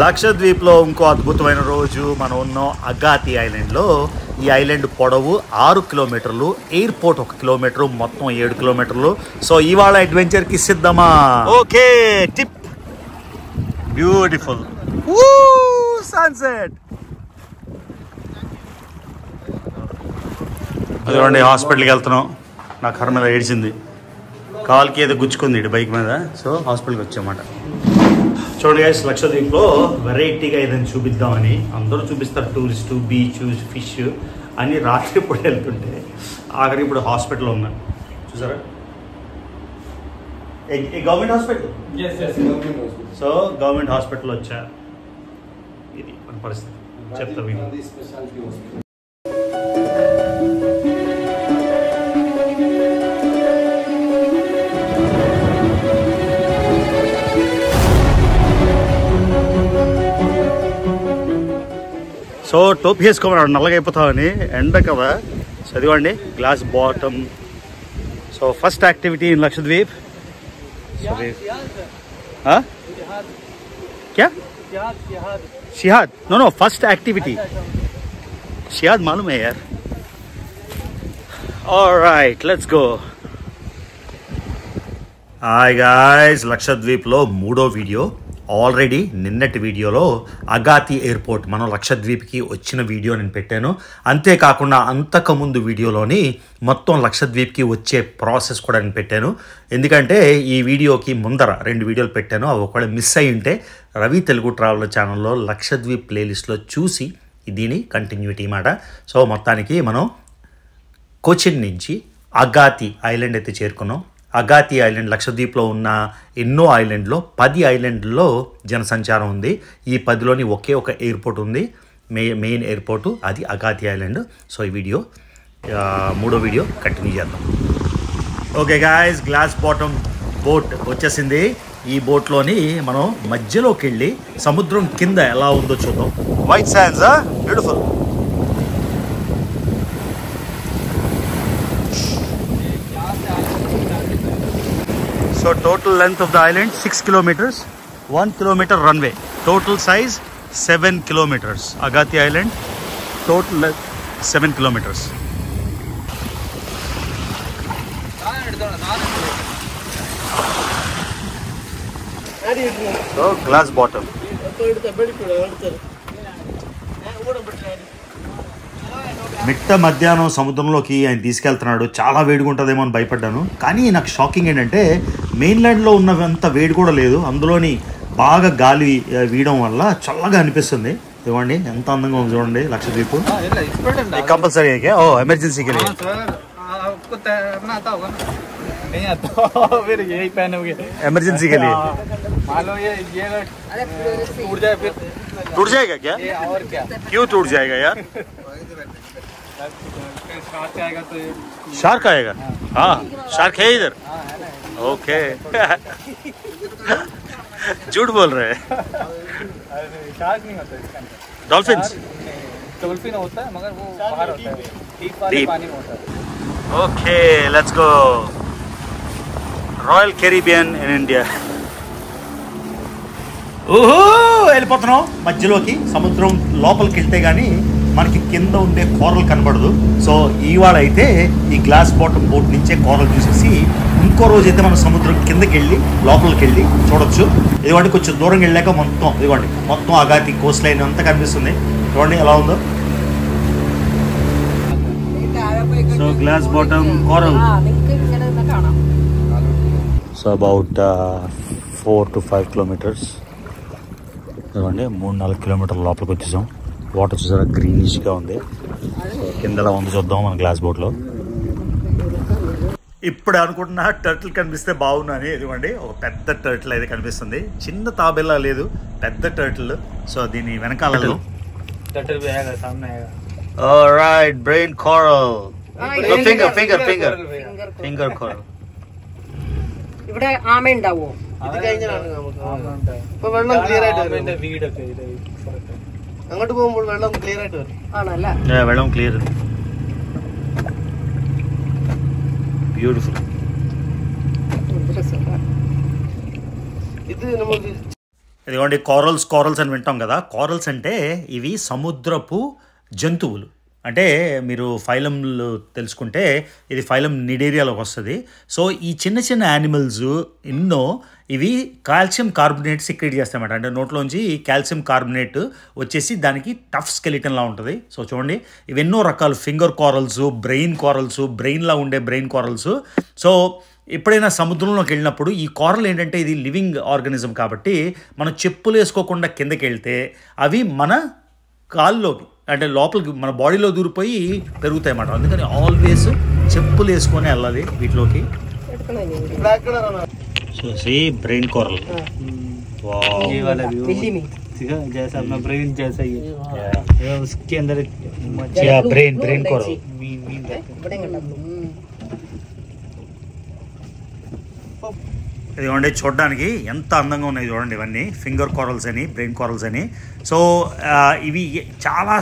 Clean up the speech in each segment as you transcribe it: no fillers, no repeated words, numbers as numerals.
లక్షద్వీప్ లో ఇంకో అద్భుతమైన రోజు మనం ఉన్నాం అగాతి ఐలాండ్ లో. ఈ ఐలాండ్ పొడవు 6 కిలోమీటర్లు, ఎయిర్పోర్ట్ 1 కిలోమీటర్, మొత్తం 7 కిలోమీటర్లు. సో ఇవాళ అడ్వెంచర్ కి సిద్ధమా? Okay, tip beautiful sunset. అదిగోండి హాస్పిటల్కి వెళ్తున్నాం. నా కర్ర మీద ఏడిచింది, కాల్కి ఏదో గుచ్చుకుంది ఇటు బైక్ మీద. సో హాస్పిటల్కి వచ్చామాట. చూడండి గైస్, లక్షద్వీప్లో వెరైటీగా ఏదైనా చూపిద్దామని అందరూ చూపిస్తారు. టూరిస్టు, బీచ్, ఫిష్ అన్నీ రాత్రి ఇప్పుడు వెళ్తుంటే ఆఖరి ఇప్పుడు హాస్పిటల్ ఉన్నా. చూసారా, government hospital. So government hospital వచ్చా. ఇది మన పరిస్థితి చెప్తా. సో టోపీ వేసుకోమన్నాడు, నల్లగా అయిపోతామని. ఎండ కదా. చదివండి, glass bottom. So first activity in Lakshadweep. क्या Shihad? No first activity Shihad मालूम है यार. Alright, let's go. Hi guys, Lakshadweep లో మూడో వీడియో. ఆల్రెడీ నిన్నటి వీడియోలో అగాతి ఎయిర్పోర్ట్ మనం లక్షద్వీప్కి వచ్చిన వీడియో నేను పెట్టాను. అంతేకాకుండా అంతకుముందు వీడియోలోని మొత్తం లక్షద్వీప్కి వచ్చే ప్రాసెస్ కూడా నేను పెట్టాను. ఎందుకంటే ఈ వీడియోకి ముందర 2 వీడియోలు పెట్టాను. అవి ఒకవేళ మిస్ అయ్యి ఉంటే రవి తెలుగు ట్రావెల్ ఛానల్లో లక్షద్వీప్ ప్లేలిస్ట్లో చూసి దీని కంటిన్యూటీ మాట. సో మొత్తానికి మనం కొచ్చిన్ నుంచి అగాతి ఐలాండ్ అయితే చేరుకున్నాం. అగాతి ఐలాండ్ లక్షద్వీప్లో ఉన్న ఎన్నో ఐలాండ్లో 10 ఐలాండ్లో జనసంచారం ఉంది. ఈ 10లోని ఒకే ఒక ఎయిర్పోర్ట్ ఉంది, మెయిన్ ఎయిర్పోర్టు, అది అగాతి ఐలాండ్. సో ఈ వీడియో మూడో వీడియో కంటిన్యూ చేద్దాం. Okay guys, glass bottom boat వచ్చేసింది. ఈ బోట్లోని మనం మధ్యలోకి వెళ్ళి సముద్రం కింద ఎలా ఉందో చూద్దాం. White sands, beautiful. So total length of the island 6 kilometers, 1 kilometer runway. Total size 7 kilometers. Agati Island, total length 7 kilometers. So glass bottom. మిట్ట మధ్యాహ్నం సముద్రంలోకి ఆయన తీసుకెళ్తున్నాడు. చాలా వేడిగా ఉంటుందేమో అని భయపడ్డాను. కానీ నాకు షాకింగ్ ఏంటంటే మెయిన్లాండ్లో ఉన్నంత వేడి కూడా లేదు. అందులోని బాగా గాలి వీయడం వల్ల చల్లగా అనిపిస్తుంది. ఇవ్వండి ఎంత అందంగా ఉంది చూడండి లక్షద్వీప్. కంపల్సరీ ఓ ఎమర్జెన్సీకి एमरजेंसी के लिए टूट जाएगा क्या? क्यों टूट जाएगा यार? शार्क आएगा? हाँ, शार्क है इधर. ओके. झूठ बोल रहे हैं. शार्क नहीं होता, डॉल्फिन होता है मगर वो बाहर होता है, डीप पानी में होता है. Okay, let's go. Royal Caribbean in India. ఓహో, వెళ్ళిపోతున్నాం మధ్యలోకి. సముద్రం లోపలికి వెళ్తే కానీ మనకి కింద ఉండే కోరలు కనబడదు. సో ఇవాళ అయితే ఈ గ్లాస్ బాటమ్ బోట్ నుంచే కోరలు చూసేసి ఇంకో రోజు అయితే మనం సముద్రం కిందకి వెళ్ళి లోపలికి వెళ్ళి చూడొచ్చు. ఇదిగోండి కొంచెం దూరం వెళ్ళాక మొత్తం ఇదిగోండి మొత్తం అగాతి కోస్ట్ లైన్ అంతా కనిపిస్తుంది. చూడండి ఎలా ఉందో. So glass bottom coral. So about 4 to 5 kilometers. ఇదిగోండి 3-4 కిలోమీటర్ల లోపలికి వచ్చేసాం. వాటర్ చూసారా గ్రీనిష్గా ఉంది. సో కింద ఎలా ఉంది చూద్దాం మన గ్లాస్ బోట్లో. ఇప్పుడు అనుకుంటున్నా టర్టిల్ కనిపిస్తే బాగుందని. ఇదిగోండి ఒక పెద్ద టర్టిల్ అయితే కనిపిస్తుంది. చిన్న తాబేలా లేదు, పెద్ద టర్టిల్. సో దీని వెనకాల alright brain coral, finger coral. ഇവിടെ ആമ ഉണ്ടാവോ? വെള്ളം ക്ലിയർ ആയിട്ട് അങ്ങോട്ട് പോകുമ്പോൾ വെള്ളം ക്ലിയർ ആയിട്ട് വരും. ആണല്ലേ? വെള്ളം ക്ലിയർ. బ్యూటిఫుల్. ഇത് നമുക്ക് ఇదిగోండి కారల్స్ అని వింటాం కదా. కారల్స్ అంటే ఇవి సముద్రపు జంతువులు. అంటే మీరు ఫైలంలు తెలుసుకుంటే ఇది ఫైలం నిడేరియాలోకి వస్తుంది. సో ఈ చిన్న చిన్న యానిమల్స్ ఎన్నో ఇవి కాల్షియం కార్బోనేట్ సిక్రెట్ చేస్తాయన్నమాట. అంటే నోట్లోంచి కాల్షియం కార్బోనేట్ వచ్చేసి దానికి టఫ్ స్కెలిటన్లా ఉంటుంది. సో చూడండి ఇవి ఎన్నో రకాలు ఫింగర్ కారల్స్, బ్రెయిన్లా ఉండే బ్రెయిన్ కారల్స్. సో ఎప్పుడైనా సముద్రంలోకి వెళ్ళినప్పుడు ఈ కారల్ ఏంటంటే ఇది లివింగ్ ఆర్గానిజం కాబట్టి మనం చెప్పులు వేసుకోకుండా కిందకి వెళ్తే అవి మన కాల్లోకి అంటే లోపలికి మన బాడీలో దూరిపోయి పెరుగుతాయి అన్నమాట. అందుకని ఆల్వేస్ చెప్పులు వేసుకొని వెళ్ళాలి వీటిలోకి. చూసి బ్రెయిన్ కోరల్ जैसा अपना ब्रेन जैसा ही है उसके अंदर ब्रेन कोरल. ఇదిగోండి చూడడానికి ఎంత అందంగా ఉన్నాయి చూడండి. ఇవన్నీ ఫింగర్ కోరల్స్ అని, బ్రెయిన్ కోరల్స్ అని. సో ఇవి చాలా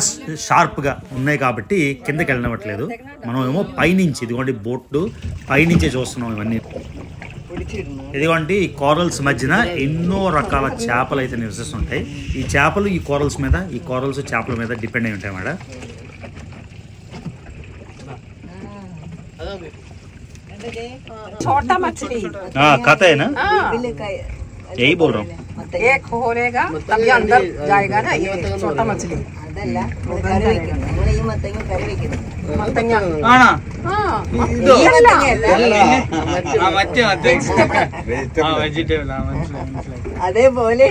షార్ప్గా ఉన్నాయి కాబట్టి కిందకి వెళ్ళనివ్వట్లేదు. మనం ఏమో పైనుంచి ఇదిగోండి బోట్లు పైనుంచే చూస్తున్నాం ఇవన్నీ. ఇదిగోండి ఈ కోరల్స్ మధ్యన ఎన్నో రకాల చేపలు అయితే నివసిస్తుంటాయి. ఈ చేపలు ఈ కోరల్స్ చేపల మీద డిపెండ్ అయి ఉంటాయి అన్నమాట. छोटा मछली खाता है ना, यही बोल रहा हूँ. एक होलेगा तभी अंदर जाएगा ना. ये छोटा मछली అదే പോലെ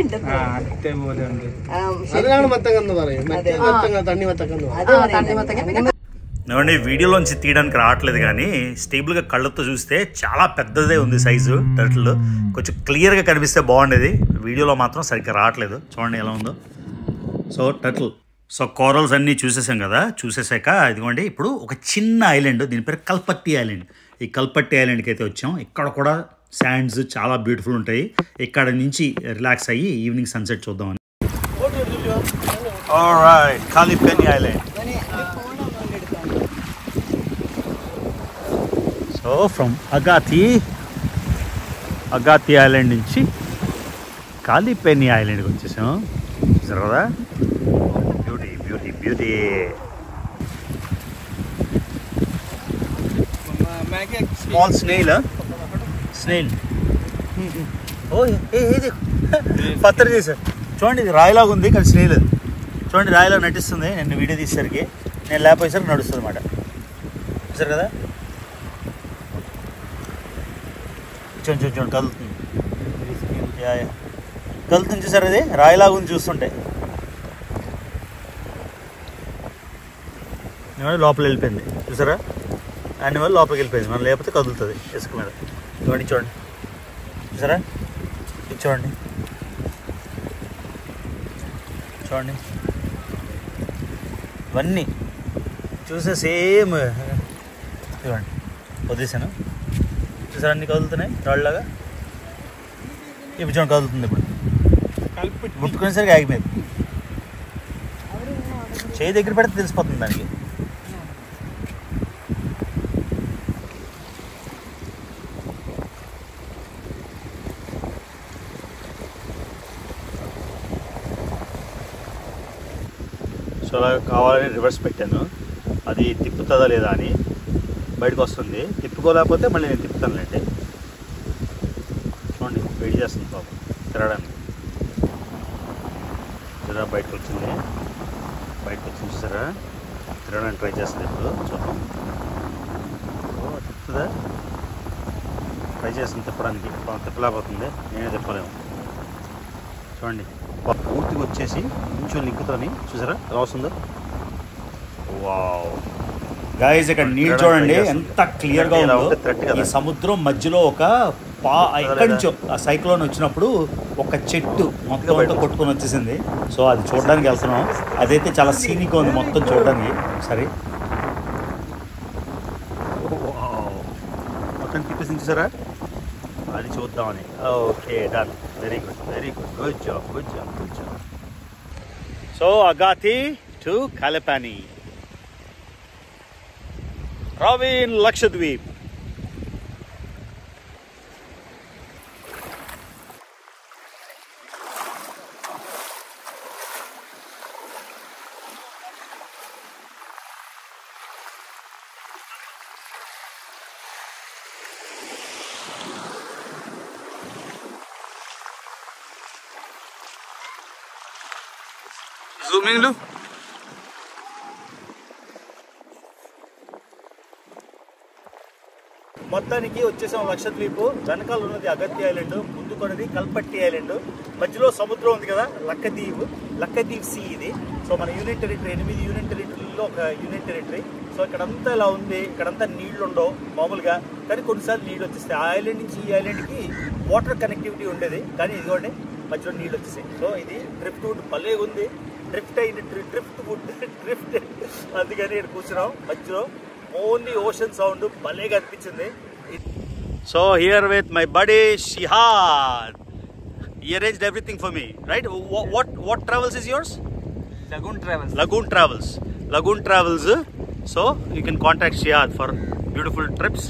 ఏమండి వీడియోలోంచి తీయడానికి రావట్లేదు కానీ స్టేబుల్గా కళ్ళతో చూస్తే చాలా పెద్దదే ఉంది సైజు. టర్టిల్ కొంచెం క్లియర్గా కనిపిస్తే బాగుండేది. వీడియోలో మాత్రం సరిగ్గా రావట్లేదు. చూడండి ఎలా ఉందో. So turtle. సో కోరల్స్ అన్నీ చూసేసాం కదా. చూసేసాక ఇదిగోండి ఇప్పుడు ఒక చిన్న ఐలాండ్, దీని పేరు కల్పట్టి ఐలాండ్. ఈ కల్పట్టి ఐలాండ్కి అయితే వచ్చాం. ఇక్కడ కూడా శాండ్స్ చాలా బ్యూటిఫుల్ ఉంటాయి. ఇక్కడ నుంచి రిలాక్స్ అయ్యి ఈవినింగ్ సన్సెట్ చూద్దామని. Alright, Kalpeni island. So from Agatti island నుంచి కాలిపెని ఐలాండ్కి వచ్చేసాం. చూసారు కదా, beauty beauty beauty. Small snail ఓ ఇది పత్ర చేశారు చూడండి. ఇది రాయిలాగా ఉంది కానీ స్నేల్ చూడండి రాయిలాగా నటిస్తుంది. నేను వీడియో తీసేసరికి, నేను లేకపోయేసరికి నడుస్తుంది అన్నమాట. చూసారు కదా, చూడండి కదులుతుంది. కదులుతుంది చూసారు, అది రాయిలాగా ఉంది చూస్తుంటే. లోపల వెళ్ళిపోయింది చూసారా, యానిమల్ లోపలికి వెళ్ళిపోయింది. మనం లేకపోతే కదులుతుంది ఇసుక మీద. చూడండి చూసారా, ఇది చూడండి ఇవన్నీ చూసే సేమ్. చూడండి వదిలేసాను చూసారా, అన్నీ కదులుతున్నాయి రాళ్ళలాగా. ఇప్పుడు చూడండి కదులుతుంది. ఇప్పుడు ముట్టుకునేసరికి ఆగిపోయింది. చేయి దగ్గర పెడితే తెలిసిపోతుంది దానికి. సో అలా కావాలని రివర్స్ పెట్టాను, అది తిప్పుతుందా లేదా అని. బయటకు వస్తుంది. తిప్పుకోలేకపోతే మళ్ళీ నేను తిప్పుతానులేండి. చూడండి వెయిట్ చేస్తుంది పాపం తిరగడానికి. జరా బయటకు వచ్చింది చూసారా, తిరగడానికి ట్రై చేస్తుంది. ఇప్పుడు చూద్దాం. తిప్పుతుందా, ట్రై చేస్తుంది తిప్పడానికి. తిప్పలేకపోతుంది, నేనే తిప్పలేము. చూడండి పూర్తిగా వచ్చేసి కొంచెం లింకుతోని చూసారా ఎలా వస్తుందో. వావ్ గైస్, ఇక్కడ నీళ్ళు చూడండి ఎంత క్లియర్గా ఉందో. ఈ సముద్రం మధ్యలో ఒక ఎక్కడి నుంచో ఆ సైక్లోన్ వచ్చినప్పుడు ఒక చెట్టు మొత్తం అంతా కొట్టుకొని వచ్చేసింది. సో అది చూడడానికి వెళ్తున్నాం. అదైతే చాలా సీనిక్గా ఉంది మొత్తం చూడడానికి. సరే మొత్తం తిప్పేసి చూసారా, అది చూద్దామని. Okay done, very good, good job. So Agatti to Kalpeni, రావిన్ లక్షద్వీప్. జూమింగ్లు మొత్తానికి వచ్చేసాం లక్షద్వీప్. వెనకాల ఉన్నది అగత్య ఐలాండ్, ముందు కొన్నది కల్పట్టి ఐలాండ్, మధ్యలో సముద్రం ఉంది కదా లక్కదీప్ సీ ఇది. సో మన యూనియన్ టెరిటరీ 8 యూనియన్ టెరిటరీలో ఒక యూనియన్ టెరిటరీ. సో ఇక్కడంతా ఇలా ఉంది, ఇక్కడంతా నీళ్లు ఉండవు మామూలుగా, కానీ కొన్నిసార్లు నీళ్ళు వచ్చేస్తాయి. ఆ ఐలాండ్ నుంచి ఈ ఐలాండ్కి వాటర్ కనెక్టివిటీ ఉండేది, కానీ ఇదిగోండి మధ్యలో నీళ్ళు వచ్చేసాయి. సో ఇది డ్రిఫ్ట్ వుడ్ భలే ఉంది, డ్రిఫ్ట్ అందుకని ఇక్కడ కూర్చున్నాం మధ్యలో. ఓన్లీ ఓషన్ సౌండ్ భలేగా అనిపించింది. So here with my buddy Shihad. He arranged everything for me, right? What travels is yours? Lagoon Travels. So you can contact Shihad for beautiful trips.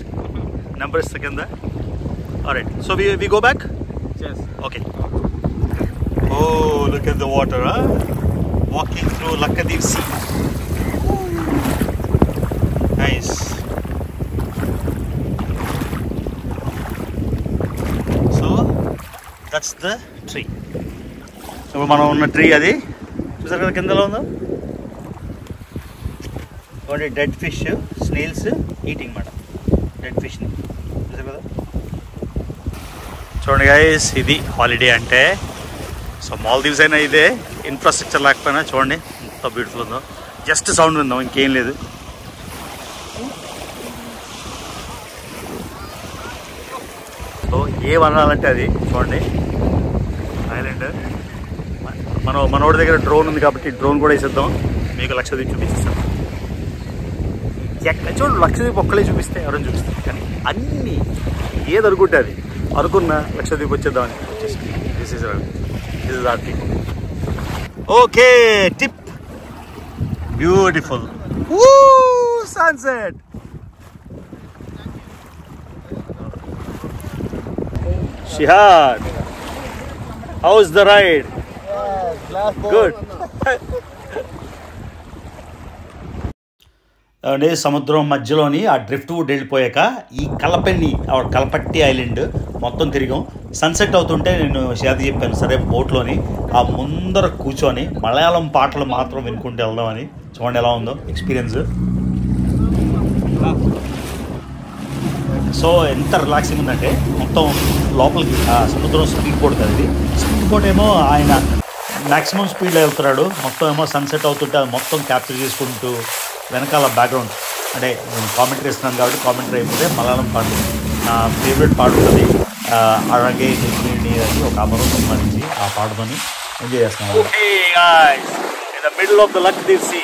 Number is second. All right. So we go back. Yes. Okay. Oh, look at the water, huh? Walking through Lakshadweep Sea. Nice. So that's the tree. So మనం ఉన్న tree అది చూసారు కదా కిందలో ఉందో. Only dead fish, snails eating madam dead ఫిష్ని చూసారు కదా. చూడండి గైస్, ఇది హాలిడే అంటే. సో మాల్దీవ్స్ అయినా ఇదే, ఇన్ఫ్రాస్ట్రక్చర్ లేకపోయినా చూడండి ఎంత బ్యూటిఫుల్ ఉందో. జస్ట్ సౌండ్ విందాం, ఇంకేం లేదు. సో ఏమనాలంటే అది చూడండి ఐలాండ్. మనోడి దగ్గర డ్రోన్ ఉంది కాబట్టి డ్రోన్ కూడా వేసేద్దాం, మీకు లక్షద్వీప్ చూపించేస్తాం. ఎక్కడ చూడు లక్షద్వీప్ ఒక్కలే చూపిస్తే ఎవరైనా చూపిస్తాం, కానీ అన్నీ ఏది అనుకుంటే అది అనుకున్న లక్షద్వీప్ వచ్చేద్దామని వచ్చేసి this is are tip. Okay tip, beautiful sunset. Shihad, how's the ride? Good. అంటే సముద్రం మధ్యలోని ఆ డ్రిఫ్ట్ వుడ్ వెళ్ళిపోయాక ఈ కల్పట్టి ఐలాండ్ మొత్తం తిరిగాం. సన్సెట్ అవుతుంటే నేను షిహాద్ చెప్పాను, సరే బోట్లోని ఆ ముందర కూర్చొని మలయాళం పాటలు మాత్రం వినుకుంటూ వెళ్దామని. చూడండి ఎలా ఉందో ఎక్స్పీరియన్స్. సో ఎంత రిలాక్సింగ్ ఉందంటే మొత్తం లోపలికి సముద్రం స్పీడ్ బోట్ కదా ఇది. స్పీడ్ బోట్ ఏమో ఆయన మ్యాక్సిమం స్పీడ్లో వెళ్తున్నాడు, మొత్తం ఏమో సన్సెట్ అవుతుంటే అది మొత్తం క్యాప్చర్ చేసుకుంటూ వెనకాల బ్యాక్గ్రౌండ్ అంటే నేను కామెంటరీ ఇస్తున్నాను కాబట్టి కామెంటరీ అయిపోతే మలయాళం పాట నా ఫేవరెట్ పాట ఉంటుంది, అలాగే అని ఒక అమరం సంబంధించి ఆ పాటతోని ఎంజాయ్ చేస్తున్నాను. In the middle of the Lakshadweep sea,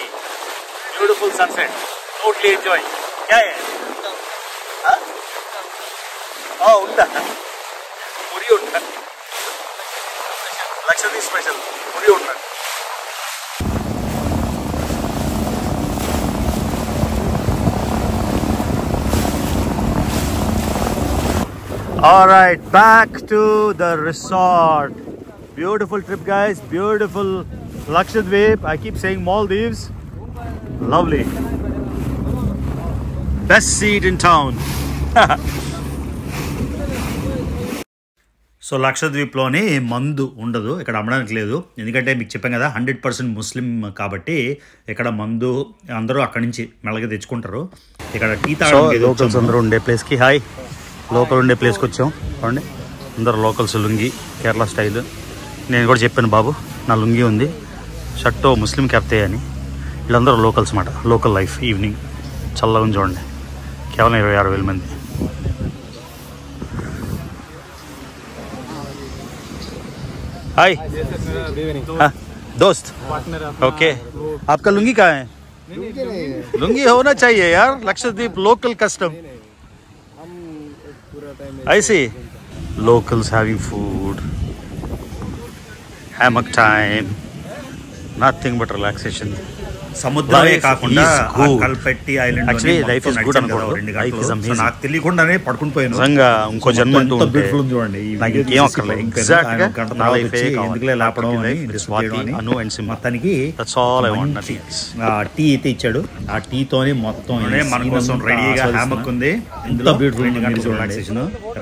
beautiful sunset, totally enjoy. ఉందా పురి ఉంటా, లక్షద్వీప్ స్పెషల్ పురి ఉంటా. All right, back to the resort. Beautiful trip, guys. Beautiful Lakshadweep. I keep saying Maldives. Lovely. Best seat in town. So లక్షద్వీప్లోని మందు ఉండదు, ఇక్కడ అమ్మడానికి లేదు. ఎందుకంటే మీకు చెప్పాం కదా 100% ముస్లిం కాబట్టి ఇక్కడ మందు అందరూ అక్కడి నుంచి మెల్లగా తెచ్చుకుంటారు. ఇక్కడ టీ తాగడానికి లోకల్స్ అందరూ ఉండే ప్లేస్కి లోకల్ ఉండే ప్లేస్కి వచ్చాం. చూడండి అందరూ లోకల్స్, లుంగి కేరళ స్టైల్. నేను కూడా చెప్పాను బాబు నా లుంగి ఉంది, షర్టు ముస్లిం క్యాప్తే అని. వీళ్ళందరూ లోకల్స్ మాట. లోకల్ లైఫ్ ఈవినింగ్ చల్లగా ఉంది చూడండి. కేవలం 26,000 మంది. हाय दोस्त, ओके आपका लुंगी कहाँ है? लुंगी होना चाहिए यार, Lakshadweep local custom. I see locals having food, hammock time, nothing but relaxation. సముద్రమే కాకుండా Kalpitti island actually life is good అనుకోండి. Life is amazing. నాకు తెలియకుండానే పడుకుని పోయాను నిజంగా. ఇంకో జన్మ అంటూ బ్యూటిఫుల్ చూడండి. నాకు ఇంకేం అక్కర్లేదు, ఎగ్జాక్ట్ గా నా లైఫ్ ఎందుకులే లేపడం అని అను అండ్ సిమ్ మొత్తానికి that's all I want. Tea అయితే ఇచ్చాడు, ఆ టీ తోనే మొత్తం మన కోసం రెడీగా హ్యామక్ ఉంది. ఎంత బ్యూటిఫుల్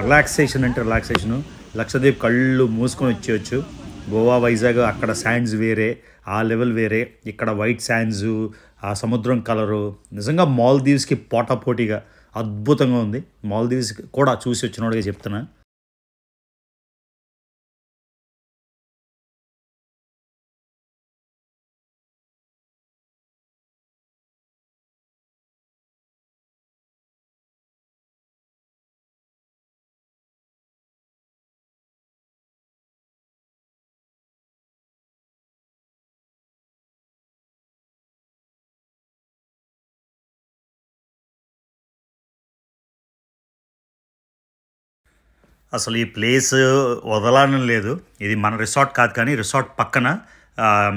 రిలాక్సేషన్ అంటే రిలాక్సేషన్. లక్షద్వీప్ కళ్ళు మూసుకొని వచ్చేయచ్చు. గోవా వైజాగ్ అక్కడ శాండ్స్ వేరే, ఆ లెవెల్ వేరే, ఇక్కడ వైట్ శాండ్స్, ఆ సముద్రం కలరు నిజంగా మాల్దీవ్స్కి పోటాపోటీగా అద్భుతంగా ఉంది. మాల్దీవ్స్ కూడా చూసి వచ్చినోడిగా చెప్తున్నా. అసలు ఈ ప్లేస్ వదలడం లేదు. ఇది మన రిసార్ట్ కాదు, కానీ రిసార్ట్ పక్కన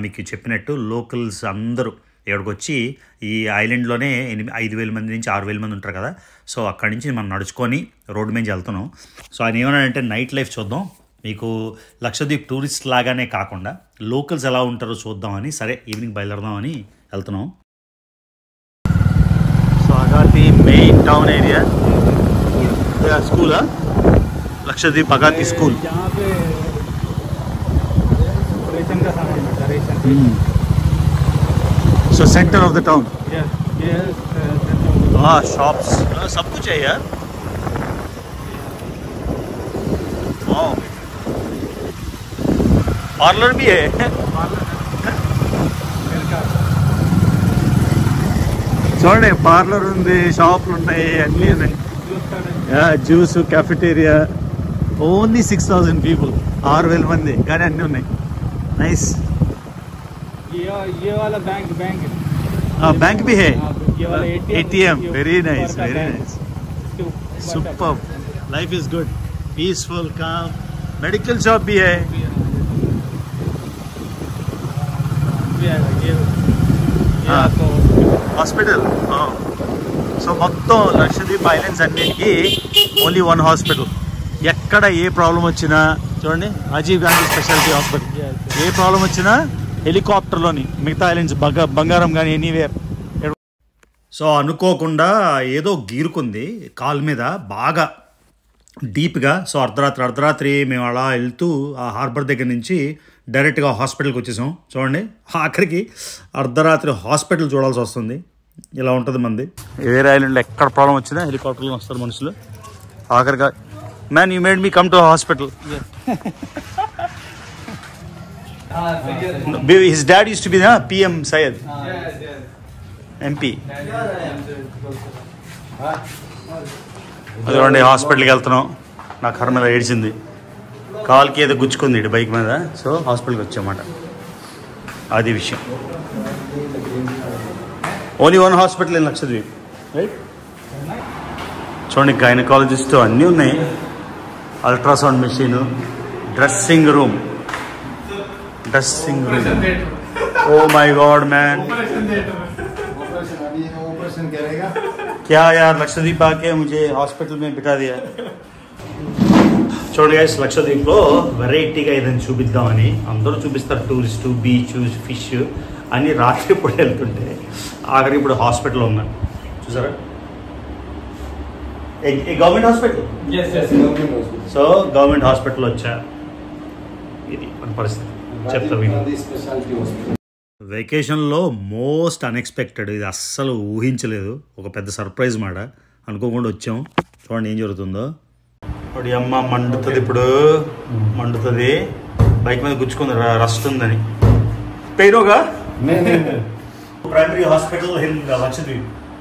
మీకు చెప్పినట్టు లోకల్స్ అందరూ ఇక్కడికి వచ్చి ఈ ఐలాండ్లోనే 5,000 మంది నుంచి 6,000 మంది ఉంటారు కదా. సో అక్కడి నుంచి మనం నడుచుకొని రోడ్డు మీద వెళ్తున్నాం. సో ఆయన ఏమన్నాడంటే నైట్ లైఫ్ చూద్దాం, మీకు లక్షద్వీప్ టూరిస్ట్ లాగానే కాకుండా లోకల్స్ ఎలా ఉంటారో చూద్దామని, సరే ఈవినింగ్ బయలుదేరదామని వెళ్తున్నాం. So Agatti main town area స్కూలా, लक्षद्वीप अगाती स्कूल. यहाँ पे रेशन का सामान मिलता है, ration. So center of the town. Yes. हाँ shops, सब कुछ है यार. Wow. पार्लर भी है. చూడండి పార్లర్ ఉంది, షాపులు ఉన్నాయి, అన్నీ ఉన్నాయి. Juice, cafeteria. ఓన్లీ 6,000 పీపుల్, 6,000 మంది, కానీ అన్నీ ఉన్నాయి. నైస్. ये वाला बैंक बैंक भी है. ये वाला ATM. Very nice, very nice. Super. Life is good, peaceful, काम. मेडिकल शॉप भी है. హాస్పిటల్. సో మొత్తం లక్షద్వీప్ ఐలాండ్స్ అన్నిటికీ ఓన్లీ వన్ హాస్పిటల్. ఎక్కడ ఏ ప్రాబ్లం వచ్చినా చూడండి, రాజీవ్ గాంధీ స్పెషాలిటీ హాస్పిటల్. ఏ ప్రాబ్లం వచ్చినా హెలికాప్టర్లోని మిగతా ఐలాండ్స్ బంగారం కానీ ఎనీవేర్. సో అనుకోకుండా ఏదో గీరుకుంది కాలు మీద బాగా డీప్గా. సో అర్ధరాత్రి మేము అలా వెళ్తూ ఆ హార్బర్ దగ్గర నుంచి డైరెక్ట్గా హాస్పిటల్కి వచ్చేసాం. చూడండి, ఆఖరికి అర్ధరాత్రి హాస్పిటల్ చూడాల్సి వస్తుంది. ఇలా ఉంటుంది మంది. వేరే ఐలాండ్లో ఎక్కడ ప్రాబ్లం వచ్చినా హెలికాప్టర్లో వస్తారు మనుషులు. ఆఖరిగా man you made me come to hospital. His dad use to be the PM Syed, MP. అదిగోండి హాస్పిటల్కి వెళ్తున్నాం. నా కర్ర మీద ఏడ్చింది, కాలుకి ఏదో గుచ్చుకుంది ఇటు బైక్ మీద. సో హాస్పిటల్కి వచ్చామాట, అది విషయం. Only one hospital in Lakshadweep, right? చూడండి, గైనకాలజిస్ట్ అన్నీ ఉన్నాయి, ultrasound machine, dressing room. Oh my god man, क्या यार लक्षद्वीप आके मुझे हॉस्पिटल में बिठा दिया. చూడండి గైస్, లక్షద్వీప్లో వెరైటీగా ఏదైనా చూపిద్దామని అందరూ చూపిస్తారు. టూరిస్టు, బీచ్, ఫిష్ అన్నీ రాత్రి ఇప్పుడు వెళ్తుంటే ఆఖరి ఇప్పుడు హాస్పిటల్ ఉన్నాను. చూసారా, government hospital. So government hospital వచ్చా. ఇది మన పరిస్థితి చెప్తా. వెకేషన్లో మోస్ట్ అన్ఎక్స్పెక్టెడ్, ఇది అస్సలు ఊహించలేదు. ఒక పెద్ద సర్ప్రైజ్ మాట, అనుకోకుండా వచ్చాం. చూడండి ఏం జరుగుతుందో. ఇప్పుడు అమ్మ మండుతుంది, ఇప్పుడు మండుతుంది. బైక్ మీద గుచ్చుకుంది, రస్ట్ ఉందని. పెయిరోగా ప్రైమరీ హాస్పిటల్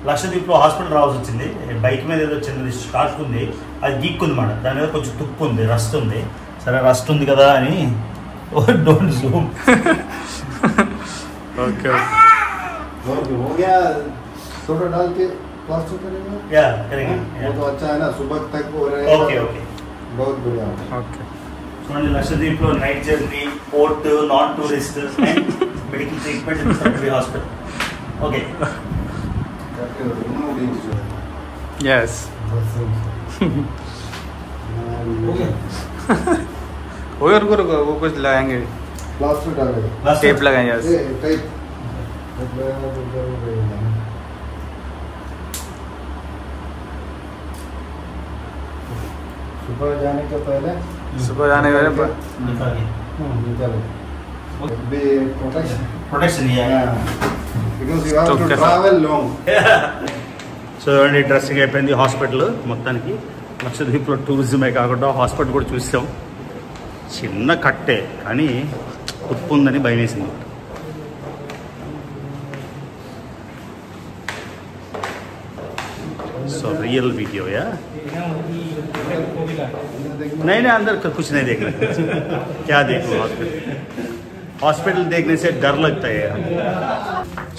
లక్షద్వీప్లో హాస్పిటల్ రావాల్సి వచ్చింది. బైక్ మీద ఏదో చిన్నది స్టార్ట్ ఉంది, అది గీక్కుంది మాట. దాని మీద కొంచెం తుప్పు ఉంది, రస్ట్ ఉంది. సరే రస్ట్ ఉంది కదా అని డోంట్ జూమ్. ओके हो गया, सोडा डाल के प्लास्टर करेंगे. या करेंगे, वो तो अच्छा है ना, सुबह तक हो रहेगा. ओके ओके, बहुत बढ़िया. ओके. చూడండి, లక్షద్వీప్లో night journey, port, non tourist and medical treatment in సర్వీ హాస్పిటల్. Okay, yes. रुको वो कुछ लगाएंगे, प्लास्टर डालेगा, टेप लगाएंगे. Yes, tape. सुबह जाने के पहले Be protection. Protection Because you have to Okay, sir. travel long. So dressing అయిపోయింది హాస్పిటల్ మొత్తానికి. లక్షద్వీప్లో టూరిజమే కాకుండా హాస్పిటల్ కూడా చూసాం. చిన్న కట్టే కానీ ఉప్పు ఉందని భయం వేసింది. సో రియల్ वीडियो या नहीं अंदर कुछ नहीं देखना. क्या देखो हॉस्पिटल देखने से डर लगता है.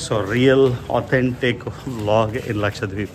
सो रियल ऑथेंटिक व्लॉग इन लक्षद्वीप.